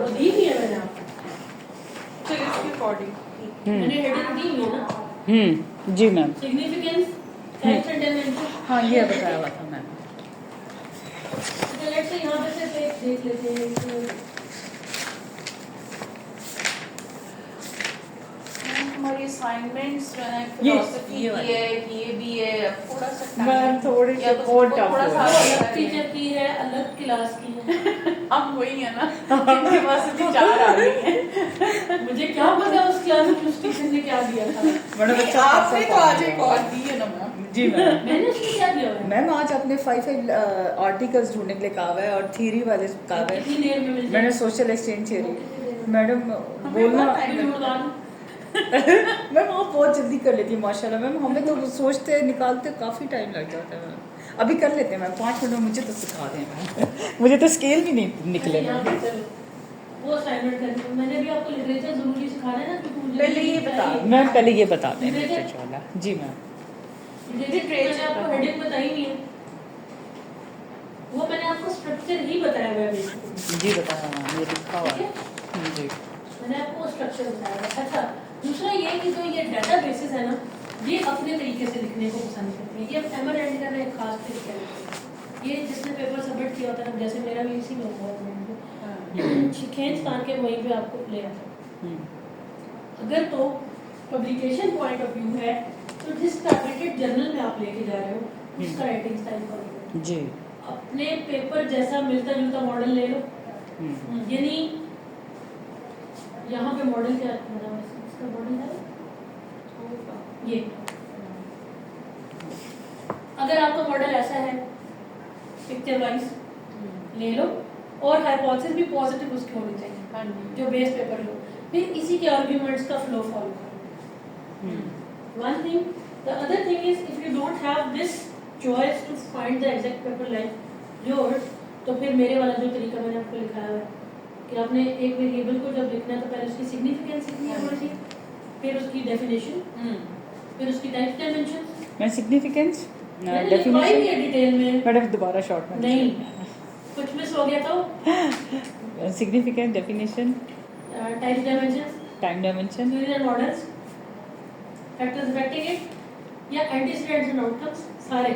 दी भी है मैंने आपको, चलिए इसके अकॉर्डिंग मैंने हेडिंग दी हुई है ना, जी ma'am. Significance, types and dimension. हाँ ये बताया हुआ था मैम। तो लेट्स से यहाँ पे सिर्फ एक देख लेते हैं। हमारी असाइनमेंट्स मैंने ये फिलोसफी की वाली। है, ये भी है, अब थोड़ा सा मैम थोड़ी सी और टफ थोड़ा सा है। अलग टीचर की है, अलग क्लास की है। हम वही है ना जिनके पास अभी 4 आ गई हैं। मुझे क्या पता उस क्लास में उस टीचर ने क्या दिया था। मैडम नहीं, अच्छा आपने तो खासा आज एक और दी है ना मैम। जी मैम। मैंने उसमें क्या दिया हुआ है? मैम आज आपने 5 आर्टिकल्स ढूंढने के लिए कहा हुआ है और थ्योरी वाले कहा हुआ है। कितनी देर में मिल मैंने जाएगा? सोशल एक्सचेंज वो थ्योरी कितनी देर में? मैडम हमें बोलना बहुत time अभी ढूंढवा लूं? मैम आप बहुत जल्दी कर लेती है माशाल्लाह मैम, हमें तो सोचते निकालते काफ़ी टाइम लग जाता है मैम। अभी कर लेते हैं मैम 5 मिनट में, मुझे तो सिखा दें मैम मुझे तो स्केल भी नहीं निकले यहाँ पे मैम। चलो, वो असाइनमेंट करनी है। मैंने भी आपको लिटरेचर जरूरी सिखाना है ना, क्योंकि मुझे पहले ये बता मैम पहले ये बता दें लिटरेचर? लिटरेचर वाला। जी मैम। लिटरेचर मैंने आपको हेडिंग बताई नहीं है, वो मैंने आपको स्ट्रक्चर ही बताया हुआ है basically। जी बताया मैम, ये लिखा हुआ है जी। मैंने आपको स्ट्रक्चर बताया है। अच्छा, दूसरा ये कि जो ये डाटा बेसिस है ना, ये अपने तरीके से लिखने को पसंद करते हैं। ये एमर एंड का एक खास तरीका है। ये जिसने पेपर सबमिट किया होता है, जैसे मेरा भी इसी में हुआ है, खींच तान के वहीं पे आपको ले आता है। अगर तो पब्लिकेशन पॉइंट ऑफ व्यू है, तो जिस टारगेटेड जर्नल में आप लेके जा रहे हो उसका राइटिंग स्टाइल फॉलो करो। जी। अपने पेपर जैसा मिलता जुलता मॉडल ले लो। यानी यहाँ पे मॉडल क्या बना है, इसका मॉडल है ये। अगर आपका मॉडल ऐसा है पिक्चर वाइज ले लो, और हाइपोथेसिस भी पॉजिटिव उसकी होनी चाहिए जो बेस पेपर लो, फिर इसी के आर्ग्यूमेंट्स का फ्लो फॉलो करो। One thing, the other thing is if you don't have this choice to find the exact paper like yours, तो फिर मेरे वाला जो तरीका मैंने आपको लिखाया है कि आपने एक वेरिएबल को जब लिखना है तो पहले उसकी सिग्निफिकेंस लिखनी है थोड़ी, फिर उसकी डेफिनेशन, फिर उसकी टाइप डायमेंशन। मैं सिग्निफिकेंस लिखवाई भी डेफिनेशन है डिटेल में। मैडम दोबारा शॉर्ट में नहीं, कुछ मिस हो गया तो significance definition type dimension, time dimension theories and models, factors affecting it, या एंटीसीडेंट्स एंड आउटकम्स, सारे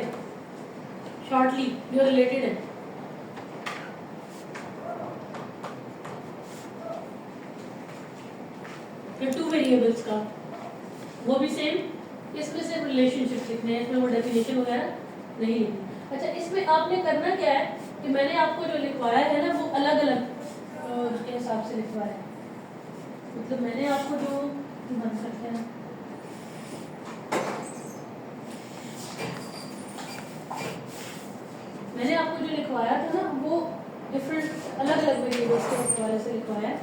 शॉर्टली जो रिलेटेड है। फिर 2 वेरिएबल्स का वो भी सेम, इसमें सिर्फ रिलेशनशिप लिखने हैं, इसमें वो डेफिनेशन वगैरह नहीं लिखनी। अच्छा, इसमें आपने करना क्या है कि मैंने आपको जो लिखवाया है ना, वो अलग अलग उसके हिसाब से लिखवाया है। मतलब मैंने आपको जो बन सकते हैं, मैंने आपको जो लिखवाया था ना, वो डिफरेंट अलग अलग वेरिएबल्स के हवाले से लिखवाया है।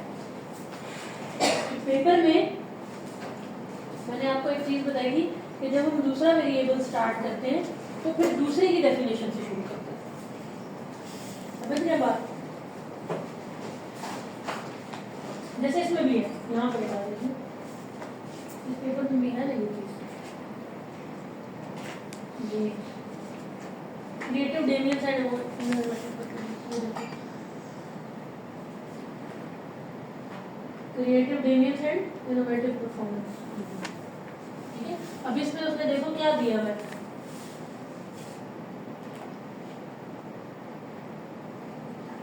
पेपर में मैंने आपको एक चीज बताई थी कि जब हम दूसरा वेरिएबल स्टार्ट करते हैं तो फिर दूसरे की डेफिनेशन से शुरू करते हैं। समझ रहे हैं बात? जैसे इसमें भी है, यहाँ पर बता दीजिए, इस पेपर में भी है ना ये चीज, ये creative domains and creative domains and innovative performance. ठीक है, अब इसमें उसने देखो क्या दिया है,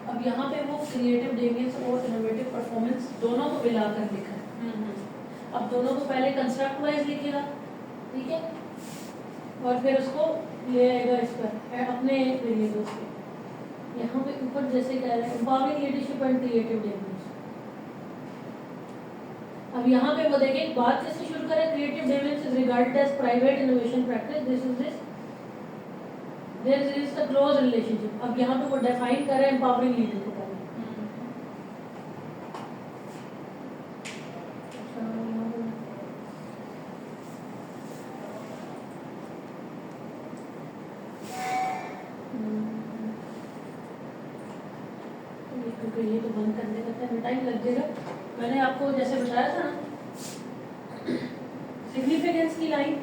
अब यहाँ पे वो क्रिएटिव डेमियंस और इनोवेटिव परफॉर्मेंस दोनों को मिलाकर लिखा है। अब दोनों को पहले कंस्ट्रक्ट वाइज लिखेगा, ठीक है, और फिर उसको ले आएगा इस पर अपने वेरिएबल्स पे। यहाँ पे ऊपर जैसे कह रहे हैं empowering leadership and creative domains. अब यहाँ पे वो देखिए बात कैसे शुरू करें, creative domains is regarded as private innovation practice, this is this, there is a close relationship. अब यहाँ पे वो डिफाइन कर रहे हैं एम्पावरिंग लीडर को पहले। क्योंकि ये तो बंद करने का टाइम लग जाएगा। मैंने आपको जैसे बताया था ना, सिग्निफिकेंस की लाइन,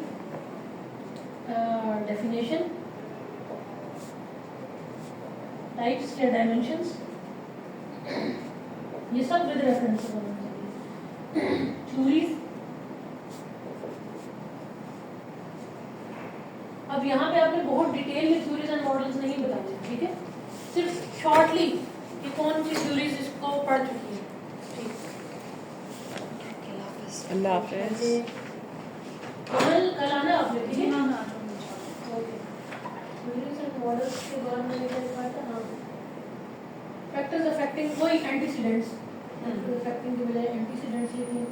डेफिनेशन, टाइप्स या डायमेंशंस, ये सब विद रेफरेंस होना चाहिए। थ्योरीज, अब यहाँ पे आपने बहुत डिटेल में थ्योरीज एंड मॉडल्स नहीं बताए, ठीक है, सिर्फ शॉर्टली कि कौन सी थ्योरीज इसको पढ़ चुकी है। ठीक, अल्लाह हाफिज़। कल आना आपने, ठीक है। ना ओके, थ्योरीज एंड मॉडल्स के बाद मैंने क्या लिखा था, हाँ, फैक्टर्स अफेक्टिंग, वही एंटीसीडेंट्स, अफेक्टिंग के बजाय एंटीसीडेंट्स लिखें,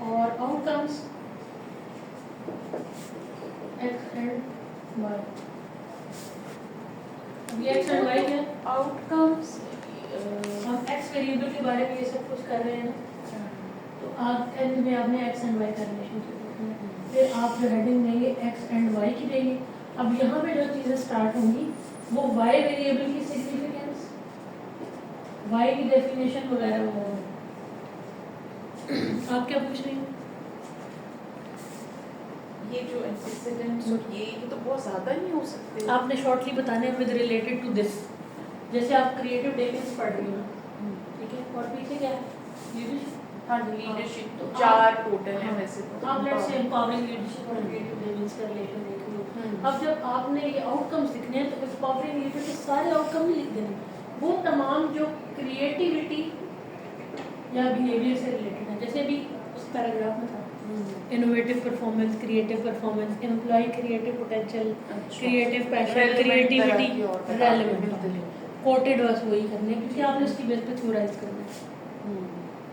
और आउटकम्स एक्स एंड वाई। अब ये एक्स एंड वाई क्या है? आउटकम्स हम एक्स वेरिएबल के बारे में ये सब कुछ कर रहे हैं ना, तो आप एंड में आपने एक्स एंड वाई का रिलेशन, फिर आप जो हेडिंग देंगे एक्स एंड वाई की देंगे। अब यहाँ पे जो चीज़ें स्टार्ट होंगी वो वाई वेरिएबल की सिग्निफिकेंस, वाई की डेफिनेशन वगैरह वगैरह। आप क्या पूछ रही हो? ये जो एंटीसीडेंट्स और ये तो बहुत ज़्यादा नहीं हो सकते। आपने शॉर्टली बताने विद रिलेटेड टू दिस, जैसे आप क्रिएटिव डेफिनेशन पढ़ रही हो, ठीक है, और पीछे क्या है, लीडरशिप। हाँ, लीडरशिप तो तो 4 टोटल है वैसे तो। आप लेट्स से एम्पावरिंग लीडरशिप और क्रिएटिव डेफिनेशन का रिलेशन देख रही हो। अब जब आपने ये आउटकम्स लिखने हैं तो एम्पावरिंग लीडरशिप के सारे आउटकम नहीं लिख देने, वो तमाम जो क्रिएटिविटी या बिहेवियर से रिलेटेड है, जैसे अभी उस पैराग्राफ में था, innovative performance, creative performance, employ creative potential, creative passion, creativity, relevant, quoted बस वही करने हैं, क्योंकि आपने उसकी बेस पे थ्योराइज करना है।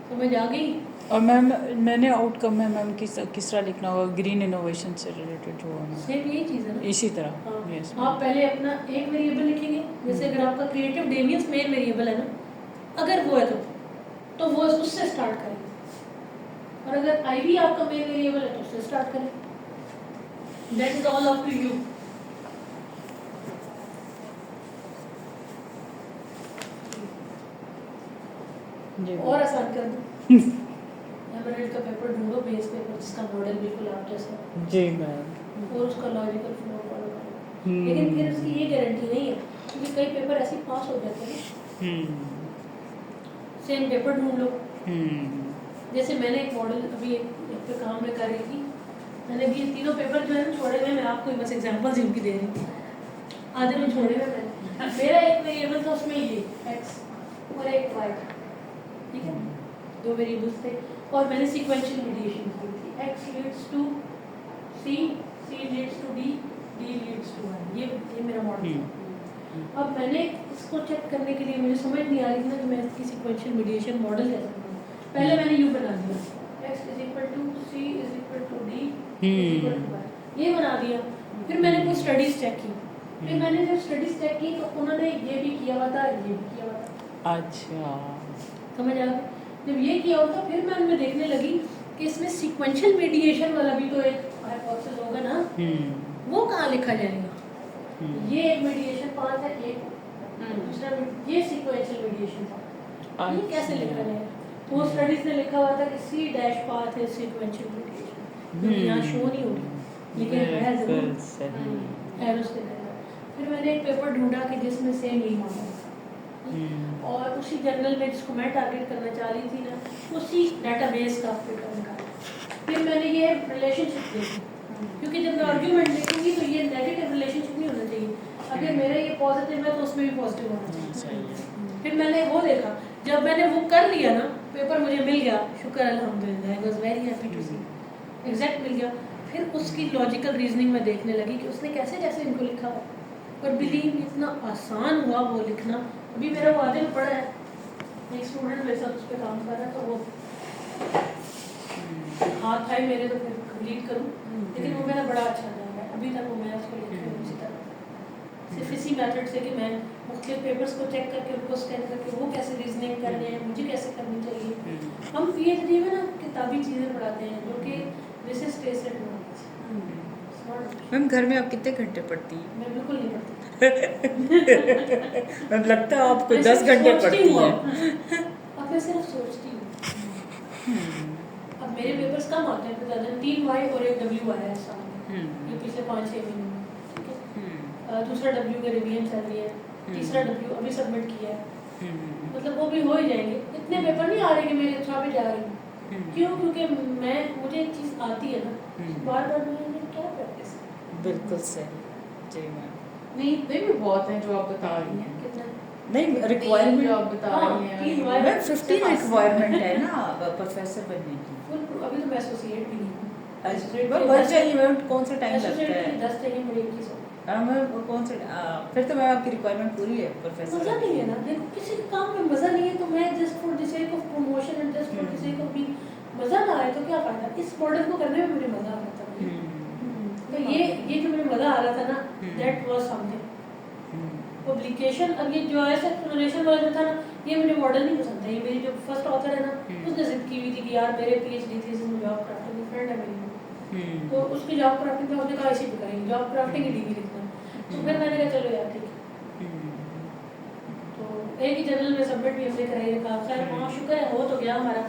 समझ आ गई? और मैम मैंने आउटकम में मैम किस तरह लिखना होगा, ग्रीन इनोवेशन से रिलेटेड जो होना सेम यही चीज़ है ना। इसी तरह। हाँ, यस आप पहले अपना एक वेरिएबल लिखेंगे, जैसे अगर आपका क्रिएटिव डेवियंस मेन वेरिएबल है ना, अगर वो है तो वो उससे स्टार्ट करेंगे, और अगर आई भी आपका मेन वेरिएबल है तो उससे स्टार्ट करें। That is all up to you. जी और आसान कर दूं, एमरेल्ड का पेपर ढूंढो, बेस पेपर जिसका मॉडल बिल्कुल आप जैसा, जी मैम। और उसका लॉजिकल फ्लो फॉलो करो। लेकिन फिर उसकी ये गारंटी नहीं है, क्योंकि कई पेपर ऐसे पास हो जाते हैं। सेम पेपर ढूंढ लो, जैसे मैंने एक मॉडल अभी एक पे काम में कर रही थी, मैंने भी ये तीनों पेपर जो है ना छोड़े हुए, मैं आपको बस एग्जांपल्स इनकी दे रही हूँ, आधे में छोड़े हुए मैंने। मेरा एक वेरिएबल था उसमें ये एक्स और एक वाई, ठीक है, 2 वेरिएबल्स थे, और मैंने सीक्वेंशियल मीडिएशन की थी, x leads to c, c leads to d, d leads to y. ये मेरा मॉडल था। अब मैंने इसको चेक करने के लिए मुझे समझ नहीं आ रही थी ना कि मैं इसकी सीक्वेंशियल मीडिएशन मॉडल कैसे बनाऊँ। पहले मैंने यू बना दिया, x is equal to c is equal to d equal to y, ये बना दिया। फिर मैंने कोई स्टडीज चेक की, फिर मैंने जब स्टडीज चेक की तो उन्होंने ये भी किया हुआ था, ये भी किया हुआ था। अच्छा, समझ आ गया? जब ये किया हुआ था फिर मैं उनमें देखने लगी कि इसमें सीक्वेंशियल मीडिएशन वाला भी तो एक हाइपोथेसिस होगा ना, वो कहाँ लिखा जाएगा? ये एक मीडिएशन पाथ है, एक दूसरा ये सीक्वेंशियल मीडिएशन था, ये कैसे लिखा जाएगा? वो स्टडीज ने लिखा हुआ था कि सी डैश पाथ है सीक्वेंशियल मीडिएशन, यहाँ शो नहीं हो रही लेकिन है जरूर एरोस के अंदर। फिर मैंने एक पेपर ढूंढा कि जिसमें सेम यही मॉडल था, और उसी जर्नल में जिसको मैं टारगेट करना चाह रही थी ना, उसी डाटाबेस का पेपर निकाला। फिर मैंने ये रिलेशनशिप देखी, क्योंकि जब मैं आर्ग्यूमेंट देखूंगी तो ये नेगेटिव रिलेशनशिप नहीं होना चाहिए, अगर मेरा ये पॉजिटिव है तो उसमें भी पॉजिटिव होना चाहिए। फिर मैंने वो देखा, जब मैंने वो कर लिया ना, पेपर मुझे मिल गया, शुक्र अल्हम्दुलिल्लाह, I was very happy to see, exact मिल गया। फिर उसकी लॉजिकल रीजनिंग में देखने लगी कि उसने कैसे कैसे इनको लिखा है, और बिलीव इतना आसान हुआ वो लिखना। अभी मेरा वो आगे पढ़ा है, एक स्टूडेंट मेरे साथ उस पर काम कर रहा है, तो वो हाथ था मेरे तो फिर कंप्लीट करूँ, लेकिन वो मेरा बड़ा अच्छा जा रहा है अभी तक, वो मैं उसको लिख रही हूँ उसी तरह, सिर्फ इसी मेथड से कि मैं मुख्तलिफ पेपर्स को चेक करके उनको स्कैन करके वो कैसे रीजनिंग करनी है, मुझे कैसे करनी चाहिए। हम पीएचडी में ना किताबी चीज़ें पढ़ाते हैं जो कि विशेष स्टेट मैम घर में आप कितने घंटे पढ़ती हैं? मैं बिल्कुल नहीं पढ़ती। मैम लगता है आपको 10 घंटे पढ़ती हैं। अब मैं सिर्फ सोचती हूँ। अब मेरे पेपर्स कम आते हैं, ज़्यादा 3 वाई और 1 डब्ल्यू आया है सामने, ये पिछले 5-6 महीने में, ठीक है। दूसरा डब्ल्यू का रिवीजन चल रही है, तीसरा डब्ल्यू अभी सबमिट किया है, मतलब वो भी हो ही जाएंगे। इतने पेपर नहीं आ रहे कि मेरे अच्छा पे जा रही हूँ। क्यों? क्योंकि मुझे एक चीज़ आती है ना, बार बार मैं क्या प्रैक्टिस। बिल्कुल सही जी मैम। नहीं इतने भी बहुत हैं जो आप बता रही हैं। कितना? नहीं रिक्वायरमेंट जो आप बता हाँ, रही हैं तीन वो- वायर- मैम 15 रिक्वायरमेंट है ना प्रोफेसर बनने की। अभी तो मैं एसोसिएट भी नहीं हूँ। मैम बढ़ जाइए मैम, कौन सा टाइम लगता एसोसिएट है? की 10 चाहिए, मुझे 21 हो। मैम वो कौन से फिर तो मैम आपकी रिक्वायरमेंट पूरी है प्रोफेसर। मजा नहीं है ना, देखो किसी काम में मजा नहीं है तो मैं just for the sake of promotion and just for the sake of being, मजा ना आए तो क्या फायदा। इस मॉडल को करने में मुझे मजा आ रहा था। तो ये जो मुझे मजा आ रहा था ना, दैट वाज समथिंग। पब्लिकेशन, अब ये जो है एक्सप्लेनेशन वाला जो था ना, ये मुझे मॉडल नहीं पसंद था। ये मेरी जो फर्स्ट ऑथर है ना, उसने जिद की हुई थी कि यार मेरे पीएचडी थीसिस में जॉब क्राफ्टिंग की फ्रेंड है मेरी, तो उसकी जॉब क्राफ्टिंग में उसने कहा इसी पे करेंगे, जॉब क्राफ्टिंग की डिग्री लिखना। तो फिर मैंने कहा चलो यार ठीक है। तो एक ही जर्नल में सबमिट भी हमने कराई रखा। खैर वहाँ शुक्र है हो तो गया हमारा।